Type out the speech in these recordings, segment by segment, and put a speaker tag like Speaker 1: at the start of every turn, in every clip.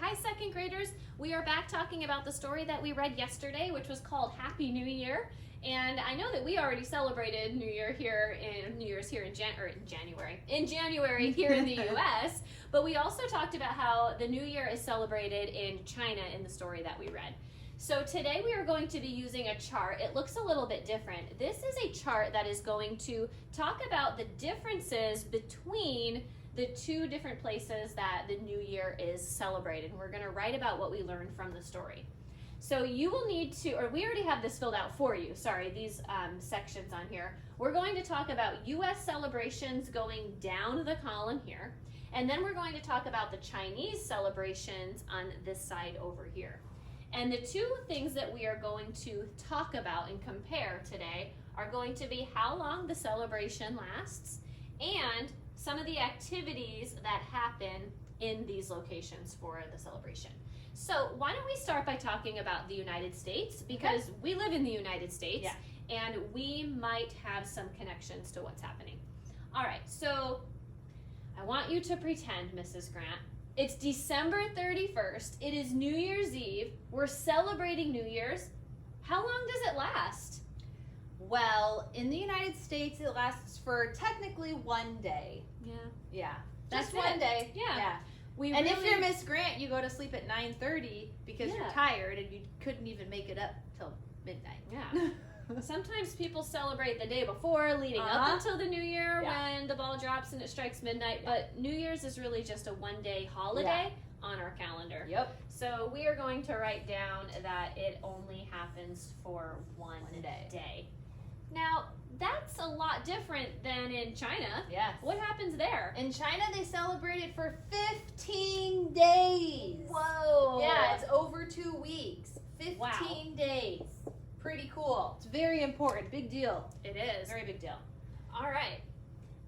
Speaker 1: Hi, second graders. We are back talking about the story that we read yesterday, which was called Happy New Year. And I know that we already celebrated New Year's here in January here in the U.S., but we also talked about how the New Year is celebrated in China in the story that we read. So today we are going to be using a chart. It looks a little bit different. This is a chart that is going to talk about the differences between the two different places that the New Year is celebrated. We're going to write about what we learned from the story. So you will need to, or we already have this filled out for you, sorry, these sections on here. We're going to talk about U.S. celebrations going down the column here, and then we're going to talk about the Chinese celebrations on this side over here. And the two things that we are going to talk about and compare today are going to be how long the celebration lasts and some of the activities that happen in these locations for the celebration. So why don't we start by talking about the United States, because we live in the United States, and we might have some connections to what's happening. All right, so I want you to pretend, Mrs. Grant, it's December 31st. It is New Year's Eve. We're celebrating New Year's. How long does it last?
Speaker 2: Well, in the United States, it lasts for technically 1 day. Yeah. That's
Speaker 1: Just
Speaker 2: 1 day.
Speaker 1: Yeah.
Speaker 2: And if you're Miss Grant, you go to sleep at 9:30 because you're tired and you couldn't even make it up till midnight.
Speaker 1: Yeah. Sometimes people celebrate the day before, leading up until the New Year when the ball drops and it strikes midnight. But New Year's is really just a 1 day holiday on our calendar.
Speaker 2: Yep.
Speaker 1: So we are going to write down that it only happens for one day. Now, that's a lot different than in China.
Speaker 2: Yes.
Speaker 1: What happens there?
Speaker 2: In China, they celebrate it for 15 days.
Speaker 1: Whoa.
Speaker 2: Yeah, it's over 2 weeks. 15 days. Pretty cool. It's very important. Big deal.
Speaker 1: It is.
Speaker 2: Very big deal.
Speaker 1: All right.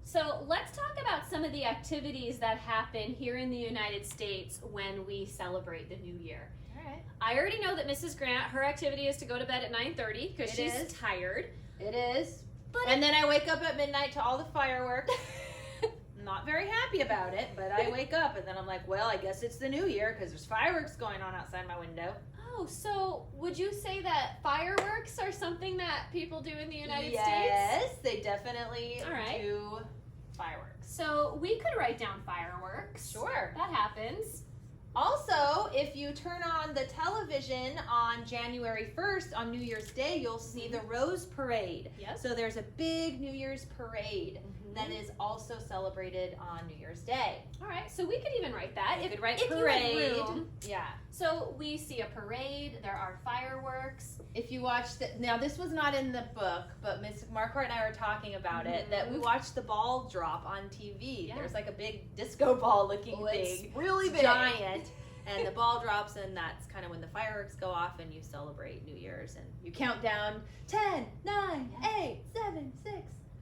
Speaker 1: So let's talk about some of the activities that happen here in the United States when we celebrate the New Year.
Speaker 2: All right.
Speaker 1: I already know that Mrs. Grant, her activity is to go to bed at 9:30 because she's tired.
Speaker 2: It is.
Speaker 1: But
Speaker 2: and then I wake up at midnight to all the fireworks. I'm not very happy about it, but I wake up and then I'm like, well, I guess it's the New Year because there's fireworks going on outside my window.
Speaker 1: Oh, so would you say that fireworks are something that people do in the United States?
Speaker 2: Yes, they definitely do fireworks.
Speaker 1: So we could write down fireworks.
Speaker 2: Sure.
Speaker 1: That happens.
Speaker 2: Also, if you turn on the television on January 1st, on New Year's Day, you'll see the Rose Parade.
Speaker 1: Yep.
Speaker 2: So there's a big New Year's parade that is also celebrated on New Year's Day.
Speaker 1: All right, so we could even write that.
Speaker 2: You could write
Speaker 1: if
Speaker 2: parade.
Speaker 1: You have room.
Speaker 2: Yeah.
Speaker 1: So we see a parade, there are fireworks.
Speaker 2: If you watch now this was not in the book, but Miss Marquardt and I were talking about it, that we watched the ball drop on TV.
Speaker 1: Yeah.
Speaker 2: There's like a big disco ball looking thing.
Speaker 1: It's really big.
Speaker 2: Giant. And the ball drops, and that's kind of when the fireworks go off and you celebrate New Year's. And you count down 10, 9, 8, 7, 6.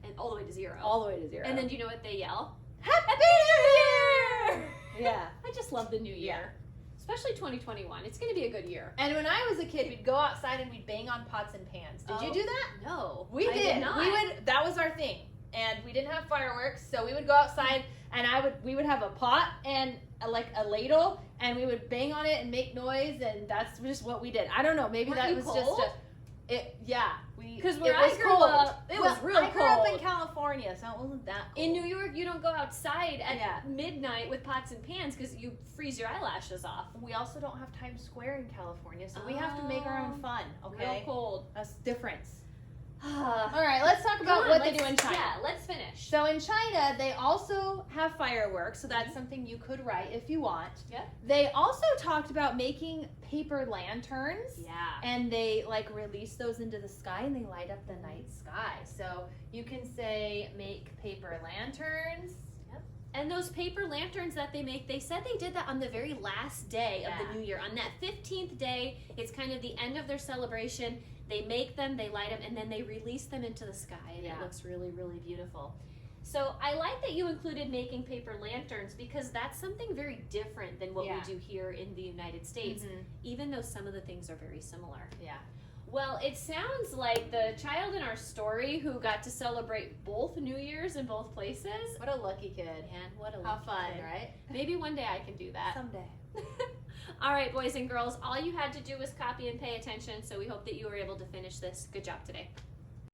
Speaker 1: And all the way to 0.
Speaker 2: All the way to 0.
Speaker 1: And then do you know what they yell?
Speaker 2: Happy New Year! Yeah.
Speaker 1: I just love the new year. Especially 2021. It's going to be a good year.
Speaker 2: And when I was a kid, we'd go outside and we'd bang on pots and pans. Did you do that?
Speaker 1: No.
Speaker 2: We
Speaker 1: I did not.
Speaker 2: That was our thing. And we didn't have fireworks, so we would go outside and we would have a pot and a ladle, and we would bang on it and make noise, and that's just what we did. I don't know, maybe that was
Speaker 1: cold?
Speaker 2: Because
Speaker 1: where I grew up, it was real
Speaker 2: I grew up in
Speaker 1: cold.
Speaker 2: California, so it wasn't that cold.
Speaker 1: In New York, you don't go outside at midnight with pots and pans because you freeze your eyelashes off.
Speaker 2: We also don't have Times Square in California, so we have to make our own fun, okay?
Speaker 1: Real cold.
Speaker 2: That's the difference.
Speaker 1: All
Speaker 2: right, let's talk about what they do in China.
Speaker 1: Yeah, let's finish.
Speaker 2: So in China, they also have fireworks, so that's something you could write if you want.
Speaker 1: Yeah.
Speaker 2: They also talked about making paper lanterns.
Speaker 1: Yeah.
Speaker 2: And they release those into the sky and they light up the night sky. So you can say make paper lanterns.
Speaker 1: Yep. And those paper lanterns that they make, they said they did that on the very last day of the New Year. On that 15th day, it's kind of the end of their celebration. They make them, they light them, and then they release them into the sky, and it looks really, really beautiful. So I like that you included making paper lanterns because that's something very different than what we do here in the United States, even though some of the things are very similar.
Speaker 2: Yeah.
Speaker 1: Well, it sounds like the child in our story who got to celebrate both New Year's in both places.
Speaker 2: What a lucky kid.
Speaker 1: Man, what a
Speaker 2: How
Speaker 1: lucky
Speaker 2: fun,
Speaker 1: kid.
Speaker 2: right?
Speaker 1: Maybe one day I can do that.
Speaker 2: Someday.
Speaker 1: All right, boys and girls, all you had to do was copy and pay attention, so we hope that you were able to finish this. Good job today.